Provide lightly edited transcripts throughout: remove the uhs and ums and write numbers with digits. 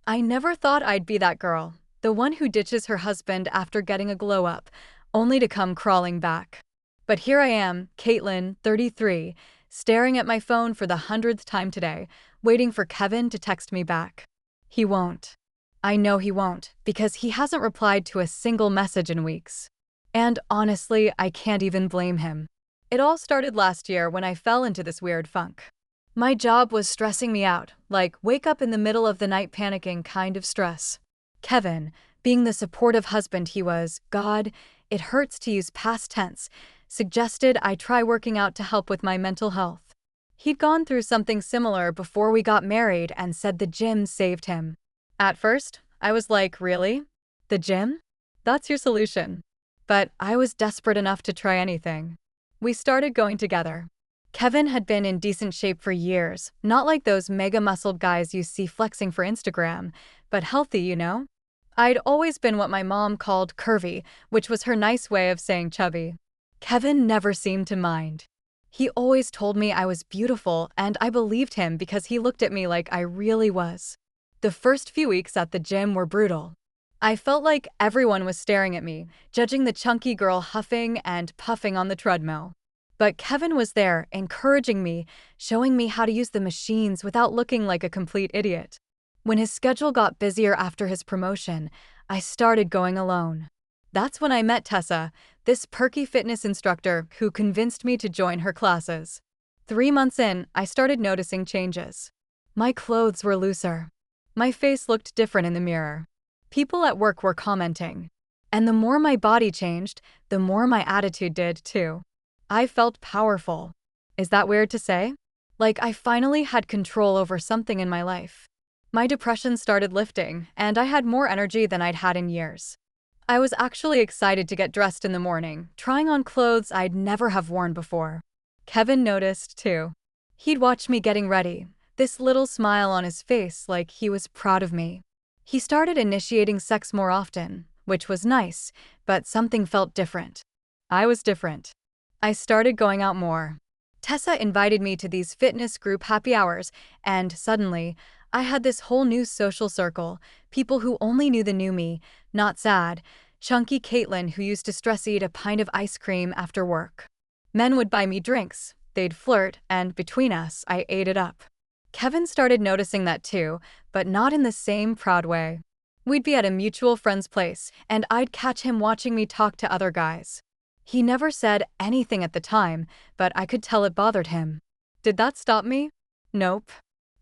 I never thought I'd be that girl, the one who ditches her husband after getting a glow up, only to come crawling back. But here I am, Caitlyn, 33, staring at my phone for the 100th time today, waiting for Kevin to text me back. He won't. I know he won't, because he hasn't replied to a single message in weeks. And honestly, I can't even blame him. It all started last year when I fell into this weird funk. My job was stressing me out, like wake up in the middle of the night panicking kind of stress. Kevin, being the supportive husband he was, God, it hurts to use past tense, suggested I try working out to help with my mental health. He'd gone through something similar before we got married and said the gym saved him. At first, I was like, really? The gym? That's your solution. But I was desperate enough to try anything. We started going together. Kevin had been in decent shape for years, not like those mega-muscled guys you see flexing for Instagram, but healthy, you know? I'd always been what my mom called curvy, which was her nice way of saying chubby. Kevin never seemed to mind. He always told me I was beautiful, and I believed him because he looked at me like I really was. The first few weeks at the gym were brutal. I felt like everyone was staring at me, judging the chunky girl huffing and puffing on the treadmill. But Kevin was there, encouraging me, showing me how to use the machines without looking like a complete idiot. When his schedule got busier after his promotion, I started going alone. That's when I met Tessa, this perky fitness instructor who convinced me to join her classes. 3 months in, I started noticing changes. My clothes were looser. My face looked different in the mirror. People at work were commenting. And the more my body changed, the more my attitude did, too. I felt powerful. Is that weird to say? Like I finally had control over something in my life. My depression started lifting, and I had more energy than I'd had in years. I was actually excited to get dressed in the morning, trying on clothes I'd never have worn before. Kevin noticed, too. He'd watch me getting ready, this little smile on his face like he was proud of me. He started initiating sex more often, which was nice, but something felt different. I was different. I started going out more. Tessa invited me to these fitness group happy hours, and suddenly, I had this whole new social circle, people who only knew the new me, not sad, chunky Caitlyn who used to stress eat a pint of ice cream after work. Men would buy me drinks, they'd flirt, and between us, I ate it up. Kevin started noticing that too, but not in the same proud way. We'd be at a mutual friend's place, and I'd catch him watching me talk to other guys. He never said anything at the time, but I could tell it bothered him. Did that stop me? Nope.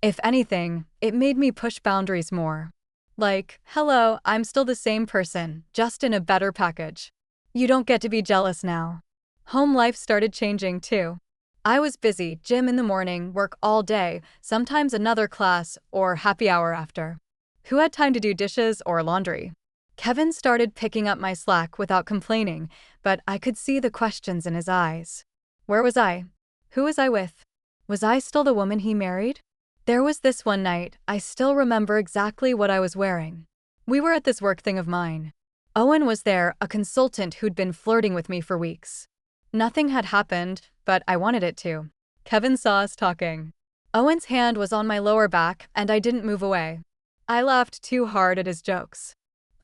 If anything, it made me push boundaries more. Like, hello, I'm still the same person, just in a better package. You don't get to be jealous now. Home life started changing too. I was busy, gym in the morning, work all day, sometimes another class, or happy hour after. Who had time to do dishes or laundry? Kevin started picking up my slack without complaining, but I could see the questions in his eyes. Where was I? Who was I with? Was I still the woman he married? There was this one night, I still remember exactly what I was wearing. We were at this work thing of mine. Owen was there, a consultant who'd been flirting with me for weeks. Nothing had happened, but I wanted it to. Kevin saw us talking. Owen's hand was on my lower back, and I didn't move away. I laughed too hard at his jokes.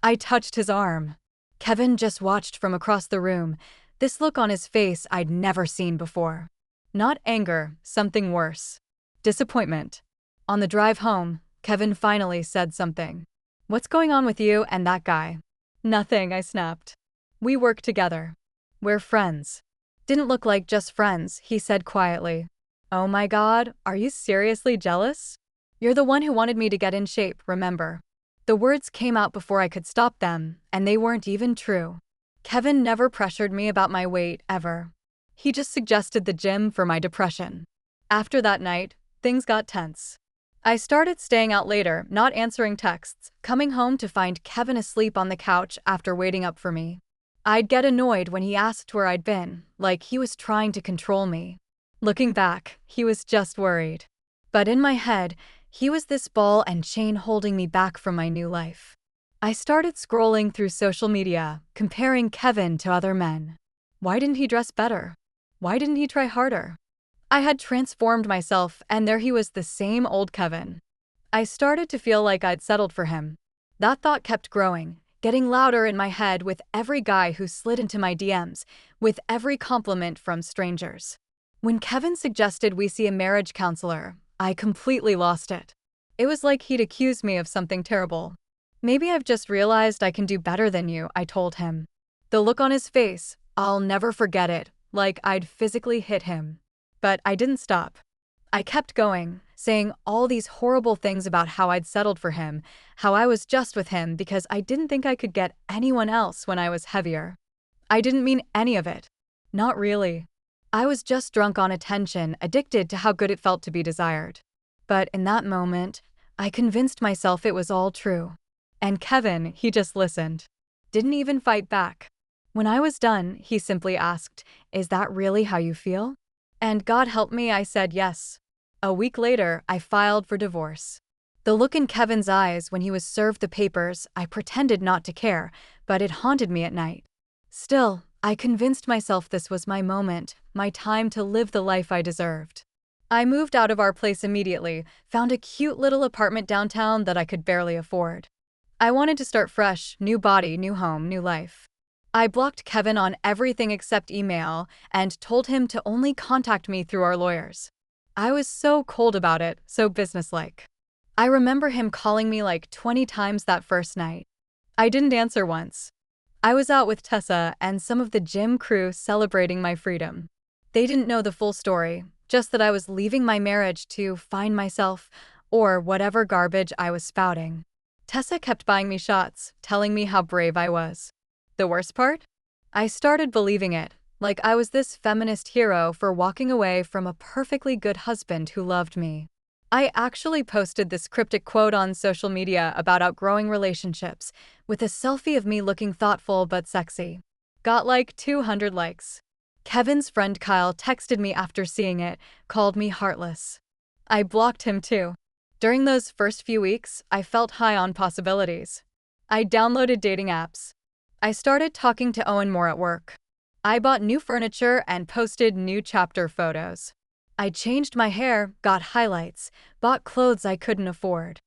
I touched his arm. Kevin just watched from across the room, this look on his face I'd never seen before. Not anger, something worse. Disappointment. On the drive home, Kevin finally said something. What's going on with you and that guy? Nothing, I snapped. We work together. We're friends. Didn't look like just friends, he said quietly. Oh my God, are you seriously jealous? You're the one who wanted me to get in shape, remember? The words came out before I could stop them, and they weren't even true. Kevin never pressured me about my weight, ever. He just suggested the gym for my depression. After that night, things got tense. I started staying out later, not answering texts, coming home to find Kevin asleep on the couch after waiting up for me. I'd get annoyed when he asked where I'd been, like he was trying to control me. Looking back, he was just worried. But in my head, he was this ball and chain holding me back from my new life. I started scrolling through social media, comparing Kevin to other men. Why didn't he dress better? Why didn't he try harder? I had transformed myself, and there he was, the same old Kevin. I started to feel like I'd settled for him. That thought kept growing, getting louder in my head with every guy who slid into my DMs, with every compliment from strangers. When Kevin suggested we see a marriage counselor, I completely lost it. It was like he'd accused me of something terrible. Maybe I've just realized I can do better than you, I told him. The look on his face, I'll never forget it, like I'd physically hit him. But I didn't stop. I kept going, saying all these horrible things about how I'd settled for him, how I was just with him because I didn't think I could get anyone else when I was heavier. I didn't mean any of it. Not really. I was just drunk on attention, addicted to how good it felt to be desired. But in that moment, I convinced myself it was all true. And Kevin, he just listened. Didn't even fight back. When I was done, he simply asked, "Is that really how you feel?" And God help me, I said yes. A week later, I filed for divorce. The look in Kevin's eyes when he was served the papers, I pretended not to care, but it haunted me at night. Still, I convinced myself this was my moment, my time to live the life I deserved. I moved out of our place immediately, found a cute little apartment downtown that I could barely afford. I wanted to start fresh, new body, new home, new life. I blocked Kevin on everything except email and told him to only contact me through our lawyers. I was so cold about it, so businesslike. I remember him calling me like 20 times that first night. I didn't answer once. I was out with Tessa and some of the gym crew celebrating my freedom. They didn't know the full story, just that I was leaving my marriage to find myself, or whatever garbage I was spouting. Tessa kept buying me shots, telling me how brave I was. The worst part? I started believing it, like I was this feminist hero for walking away from a perfectly good husband who loved me. I actually posted this cryptic quote on social media about outgrowing relationships, with a selfie of me looking thoughtful but sexy. Got like 200 likes. Kevin's friend Kyle texted me after seeing it, called me heartless. I blocked him too. During those first few weeks, I felt high on possibilities. I downloaded dating apps. I started talking to Owen more at work. I bought new furniture and posted new chapter photos. I changed my hair, got highlights, bought clothes I couldn't afford.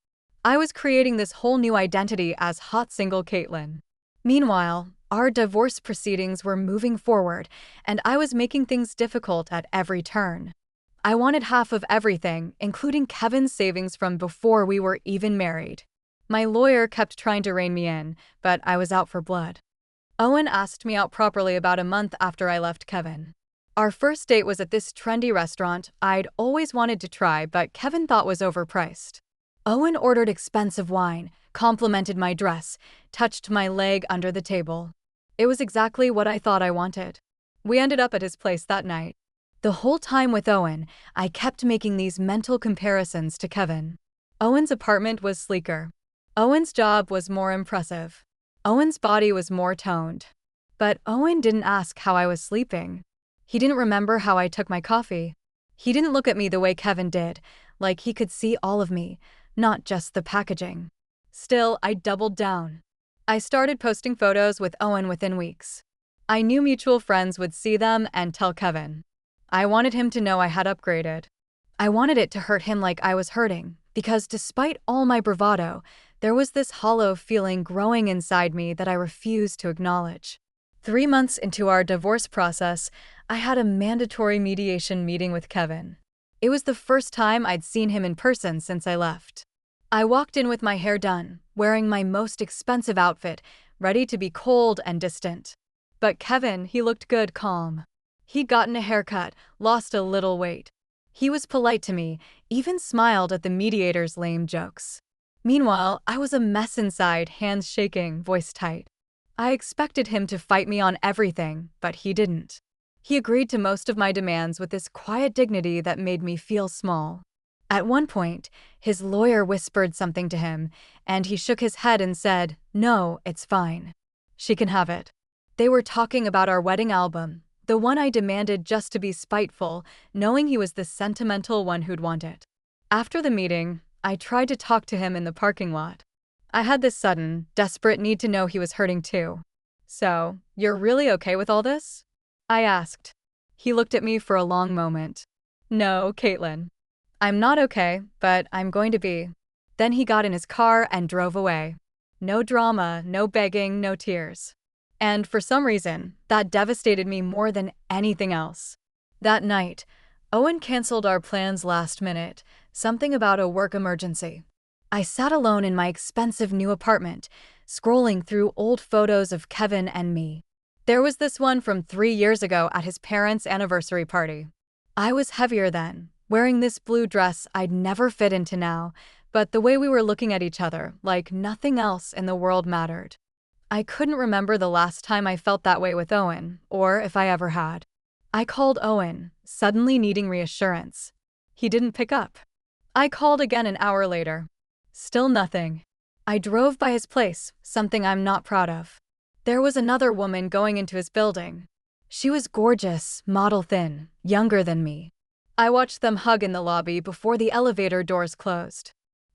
I was creating this whole new identity as hot single Caitlyn. Meanwhile, our divorce proceedings were moving forward, and I was making things difficult at every turn. I wanted half of everything, including Kevin's savings from before we were even married. My lawyer kept trying to rein me in, but I was out for blood. Owen asked me out properly about a month after I left Kevin. Our first date was at this trendy restaurant I'd always wanted to try, but Kevin thought was overpriced. Owen ordered expensive wine, complimented my dress, touched my leg under the table. It was exactly what I thought I wanted. We ended up at his place that night. The whole time with Owen, I kept making these mental comparisons to Kevin. Owen's apartment was sleeker. Owen's job was more impressive. Owen's body was more toned. But Owen didn't ask how I was sleeping. He didn't remember how I took my coffee. He didn't look at me the way Kevin did, like he could see all of me, not just the packaging. Still, I doubled down. I started posting photos with Owen within weeks. I knew mutual friends would see them and tell Kevin. I wanted him to know I had upgraded. I wanted it to hurt him like I was hurting, because despite all my bravado, there was this hollow feeling growing inside me that I refused to acknowledge. 3 months into our divorce process, I had a mandatory mediation meeting with Kevin. It was the first time I'd seen him in person since I left. I walked in with my hair done, wearing my most expensive outfit, ready to be cold and distant. But Kevin, he looked good, calm. He'd gotten a haircut, lost a little weight. He was polite to me, even smiled at the mediator's lame jokes. Meanwhile, I was a mess inside, hands shaking, voice tight. I expected him to fight me on everything, but he didn't. He agreed to most of my demands with this quiet dignity that made me feel small. At one point, his lawyer whispered something to him, and he shook his head and said, "No, it's fine. She can have it." They were talking about our wedding album, the one I demanded just to be spiteful, knowing he was the sentimental one who'd want it. After the meeting, I tried to talk to him in the parking lot. I had this sudden, desperate need to know he was hurting too. "So, you're really okay with all this?" I asked. He looked at me for a long moment. "No, Caitlyn. I'm not okay, but I'm going to be." Then he got in his car and drove away. No drama, no begging, no tears. And for some reason, that devastated me more than anything else. That night, Owen canceled our plans last minute, something about a work emergency. I sat alone in my expensive new apartment, scrolling through old photos of Kevin and me. There was this one from 3 years ago at his parents' anniversary party. I was heavier then, wearing this blue dress I'd never fit into now, but the way we were looking at each other, like nothing else in the world mattered. I couldn't remember the last time I felt that way with Owen, or if I ever had. I called Owen, suddenly needing reassurance. He didn't pick up. I called again an hour later. Still nothing. I drove by his place, something I'm not proud of. There was another woman going into his building. She was gorgeous, model thin, younger than me. I watched them hug in the lobby before the elevator doors closed.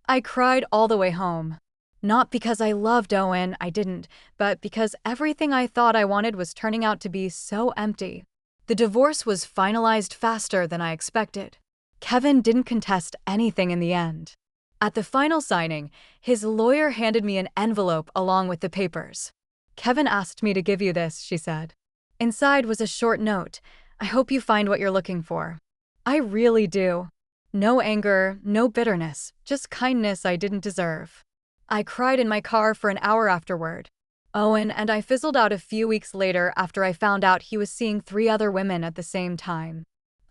I cried all the way home. Not because I loved Owen, I didn't, but because everything I thought I wanted was turning out to be so empty. The divorce was finalized faster than I expected. Kevin didn't contest anything in the end. At the final signing, his lawyer handed me an envelope along with the papers. "Kevin asked me to give you this," she said. Inside was a short note. "I hope you find what you're looking for." I really do. No anger, no bitterness, just kindness I didn't deserve. I cried in my car for an hour afterward. Owen and I fizzled out a few weeks later after I found out he was seeing 3 other women at the same time.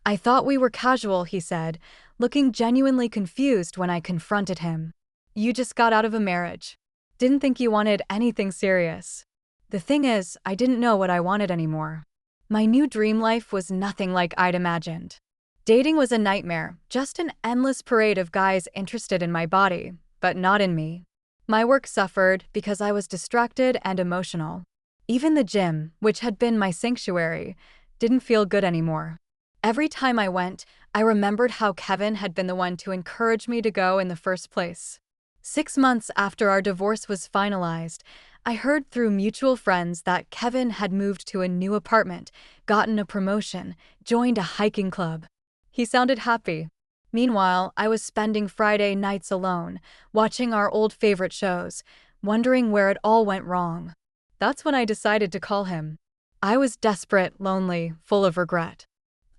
"I thought we were casual," he said, looking genuinely confused when I confronted him. "You just got out of a marriage. Didn't think you wanted anything serious." The thing is, I didn't know what I wanted anymore. My new dream life was nothing like I'd imagined. Dating was a nightmare, just an endless parade of guys interested in my body, but not in me. My work suffered because I was distracted and emotional. Even the gym, which had been my sanctuary, didn't feel good anymore. Every time I went, I remembered how Kevin had been the one to encourage me to go in the first place. 6 months after our divorce was finalized, I heard through mutual friends that Kevin had moved to a new apartment, gotten a promotion, joined a hiking club. He sounded happy. Meanwhile, I was spending Friday nights alone, watching our old favorite shows, wondering where it all went wrong. That's when I decided to call him. I was desperate, lonely, full of regret.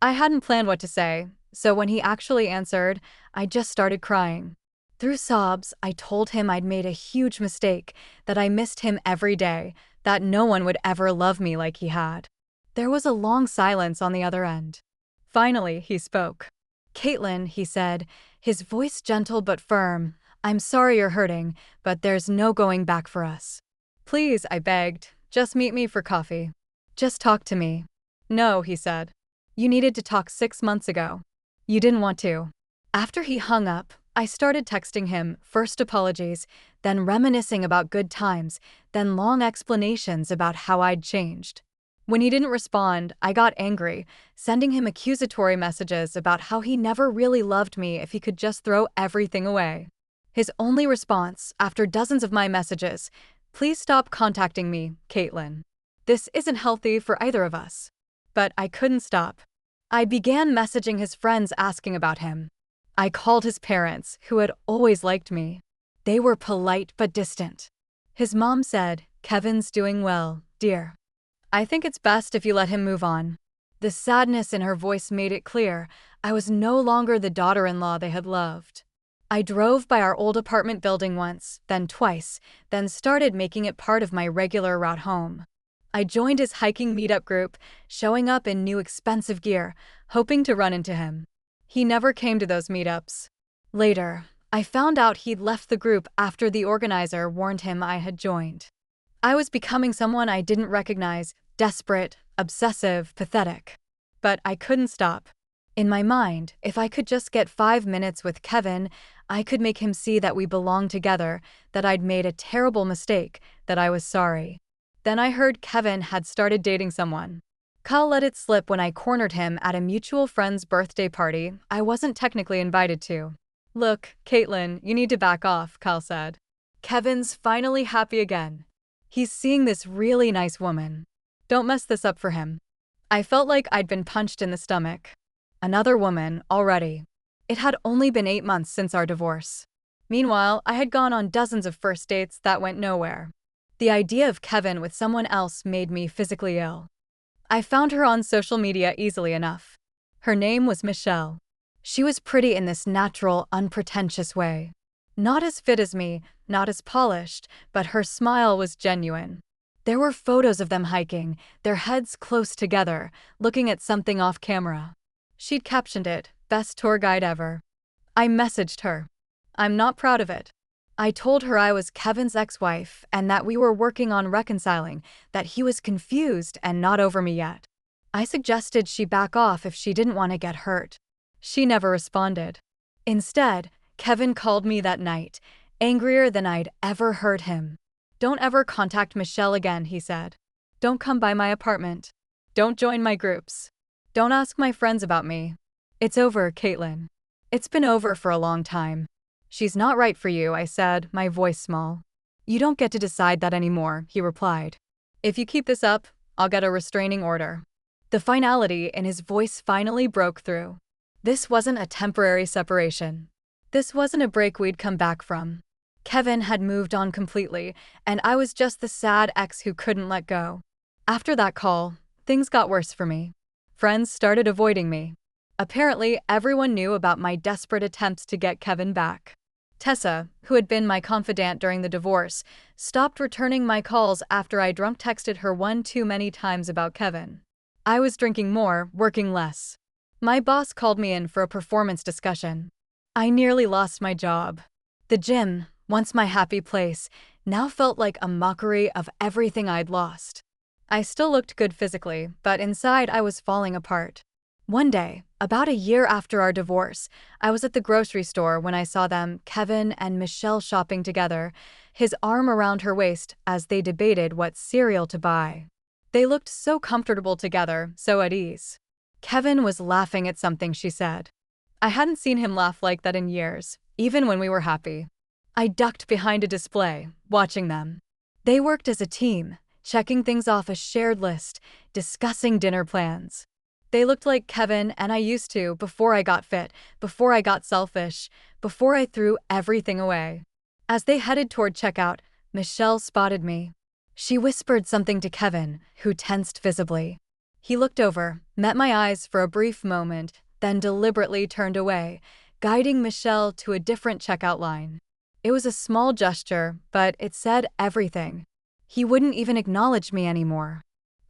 I hadn't planned what to say, so when he actually answered, I just started crying. Through sobs, I told him I'd made a huge mistake, that I missed him every day, that no one would ever love me like he had. There was a long silence on the other end. Finally, he spoke. "Caitlyn," he said, his voice gentle but firm, "I'm sorry you're hurting, but there's no going back for us." "Please," I begged, "just meet me for coffee. Just talk to me." "No," he said. "You needed to talk 6 months ago. You didn't want to." After he hung up, I started texting him, first apologies, then reminiscing about good times, then long explanations about how I'd changed. When he didn't respond, I got angry, sending him accusatory messages about how he never really loved me if he could just throw everything away. His only response, after dozens of my messages, "Please stop contacting me, Caitlyn. This isn't healthy for either of us." But I couldn't stop. I began messaging his friends asking about him. I called his parents, who had always liked me. They were polite but distant. His mom said, "Kevin's doing well, dear. I think it's best if you let him move on." The sadness in her voice made it clear I was no longer the daughter-in-law they had loved. I drove by our old apartment building once, then twice, then started making it part of my regular route home. I joined his hiking meetup group, showing up in new expensive gear, hoping to run into him. He never came to those meetups. Later, I found out he'd left the group after the organizer warned him I had joined. I was becoming someone I didn't recognize, desperate, obsessive, pathetic. But I couldn't stop. In my mind, if I could just get 5 minutes with Kevin, I could make him see that we belonged together, that I'd made a terrible mistake, that I was sorry. Then I heard Kevin had started dating someone. Kyle let it slip when I cornered him at a mutual friend's birthday party I wasn't technically invited to. "Look, Caitlyn, you need to back off," Kyle said. "Kevin's finally happy again. He's seeing this really nice woman. Don't mess this up for him." I felt like I'd been punched in the stomach. Another woman, already. It had only been 8 months since our divorce. Meanwhile, I had gone on dozens of first dates that went nowhere. The idea of Kevin with someone else made me physically ill. I found her on social media easily enough. Her name was Michelle. She was pretty in this natural, unpretentious way. Not as fit as me, not as polished, but her smile was genuine. There were photos of them hiking, their heads close together, looking at something off camera. She'd captioned it, "Best tour guide ever." I messaged her. I'm not proud of it. I told her I was Kevin's ex-wife and that we were working on reconciling, that he was confused and not over me yet. I suggested she back off if she didn't want to get hurt. She never responded. Instead, Kevin called me that night, angrier than I'd ever heard him. "Don't ever contact Michelle again," he said. "Don't come by my apartment. Don't join my groups. Don't ask my friends about me. It's over, Caitlyn. It's been over for a long time. She's not right for you," I said, my voice small. "You don't get to decide that anymore," he replied. "If you keep this up, I'll get a restraining order." The finality in his voice finally broke through. This wasn't a temporary separation. This wasn't a break we'd come back from. Kevin had moved on completely, and I was just the sad ex who couldn't let go. After that call, things got worse for me. Friends started avoiding me. Apparently, everyone knew about my desperate attempts to get Kevin back. Tessa, who had been my confidant during the divorce, stopped returning my calls after I drunk texted her one too many times about Kevin. I was drinking more, working less. My boss called me in for a performance discussion. I nearly lost my job. The gym, once my happy place, now felt like a mockery of everything I'd lost. I still looked good physically, but inside I was falling apart. One day, about a year after our divorce, I was at the grocery store when I saw them, Kevin and Michelle, shopping together, his arm around her waist as they debated what cereal to buy. They looked so comfortable together, so at ease. Kevin was laughing at something she said. I hadn't seen him laugh like that in years, even when we were happy. I ducked behind a display, watching them. They worked as a team, checking things off a shared list, discussing dinner plans. They looked like Kevin and I used to before I got fit, before I got selfish, before I threw everything away. As they headed toward checkout, Michelle spotted me. She whispered something to Kevin, who tensed visibly. He looked over, met my eyes for a brief moment, then deliberately turned away, guiding Michelle to a different checkout line. It was a small gesture, but it said everything. He wouldn't even acknowledge me anymore.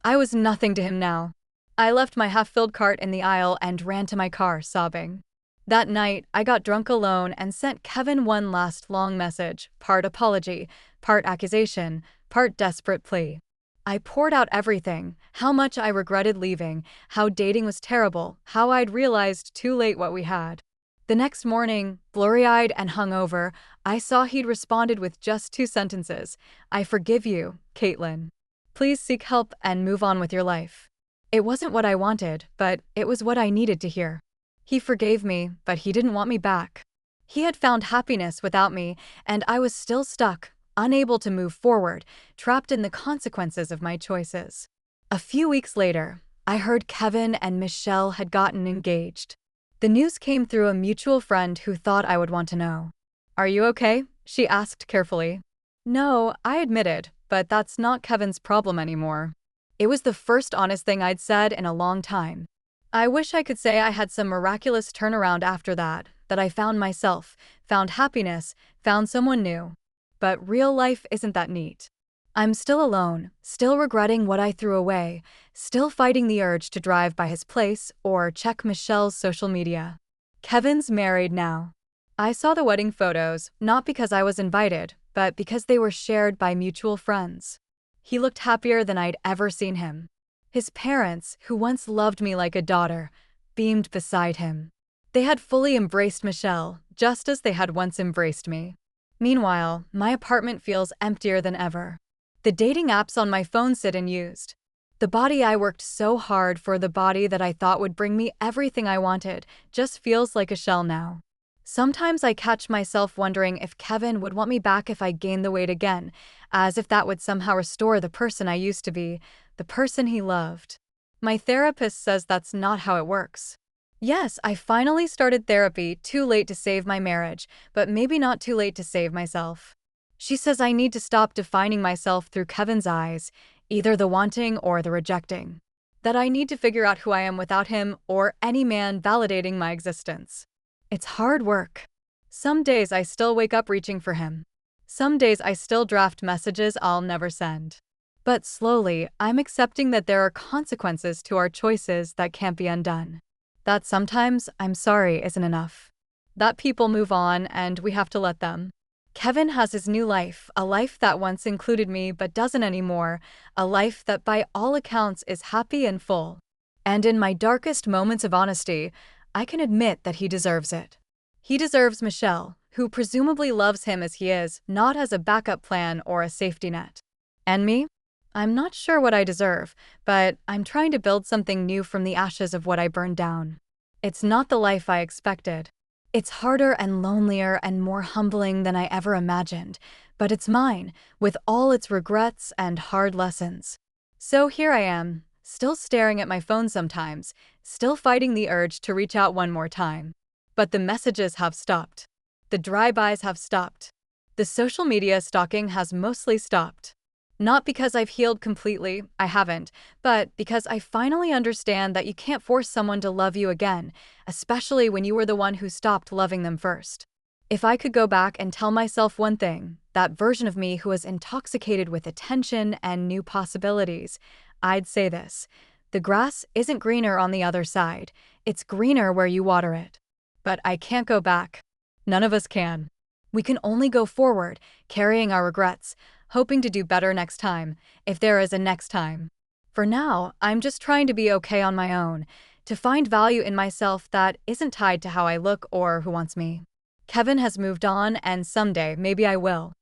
I was nothing to him now. I left my half-filled cart in the aisle and ran to my car, sobbing. That night, I got drunk alone and sent Kevin one last long message, part apology, part accusation, part desperate plea. I poured out everything, how much I regretted leaving, how dating was terrible, how I'd realized too late what we had. The next morning, blurry-eyed and hungover, I saw he'd responded with just 2 sentences. "I forgive you, Caitlyn. Please seek help and move on with your life." It wasn't what I wanted, but it was what I needed to hear. He forgave me, but he didn't want me back. He had found happiness without me, and I was still stuck, unable to move forward, trapped in the consequences of my choices. A few weeks later, I heard Kevin and Michelle had gotten engaged. The news came through a mutual friend who thought I would want to know. "Are you okay?" she asked carefully. "No," I admitted, but that's not Kevin's problem anymore. It was the first honest thing I'd said in a long time. I wish I could say I had some miraculous turnaround after that I found myself, found happiness, found someone new. But real life isn't that neat. I'm still alone, still regretting what I threw away, still fighting the urge to drive by his place or check Michelle's social media. Kevin's married now. I saw the wedding photos, not because I was invited, but because they were shared by mutual friends. He looked happier than I'd ever seen him. His parents, who once loved me like a daughter, beamed beside him. They had fully embraced Michelle, just as they had once embraced me. Meanwhile, my apartment feels emptier than ever. The dating apps on my phone sit unused. The body I worked so hard for, the body that I thought would bring me everything I wanted, just feels like a shell now. Sometimes I catch myself wondering if Kevin would want me back if I gained the weight again, as if that would somehow restore the person I used to be, the person he loved. My therapist says that's not how it works. Yes, I finally started therapy, too late to save my marriage, but maybe not too late to save myself. She says I need to stop defining myself through Kevin's eyes, either the wanting or the rejecting. That I need to figure out who I am without him or any man validating my existence. It's hard work. Some days I still wake up reaching for him. Some days I still draft messages I'll never send. But slowly, I'm accepting that there are consequences to our choices that can't be undone. That sometimes I'm sorry isn't enough. That people move on and we have to let them. Kevin has his new life, a life that once included me but doesn't anymore, a life that by all accounts is happy and full. And in my darkest moments of honesty, I can admit that he deserves it. He deserves Michelle, who presumably loves him as he is, not as a backup plan or a safety net. And me? I'm not sure what I deserve, but I'm trying to build something new from the ashes of what I burned down. It's not the life I expected. It's harder and lonelier and more humbling than I ever imagined, but it's mine, with all its regrets and hard lessons. So here I am, still staring at my phone sometimes, still fighting the urge to reach out one more time. But the messages have stopped. The drive-bys have stopped. The social media stalking has mostly stopped. Not because I've healed completely, I haven't, but because I finally understand that you can't force someone to love you again, especially when you were the one who stopped loving them first. If I could go back and tell myself one thing, that version of me who was intoxicated with attention and new possibilities, I'd say this: the grass isn't greener on the other side, it's greener where you water it. But I can't go back. None of us can. We can only go forward, carrying our regrets, hoping to do better next time, if there is a next time. For now, I'm just trying to be okay on my own, to find value in myself that isn't tied to how I look or who wants me. Kevin has moved on, and someday maybe I will.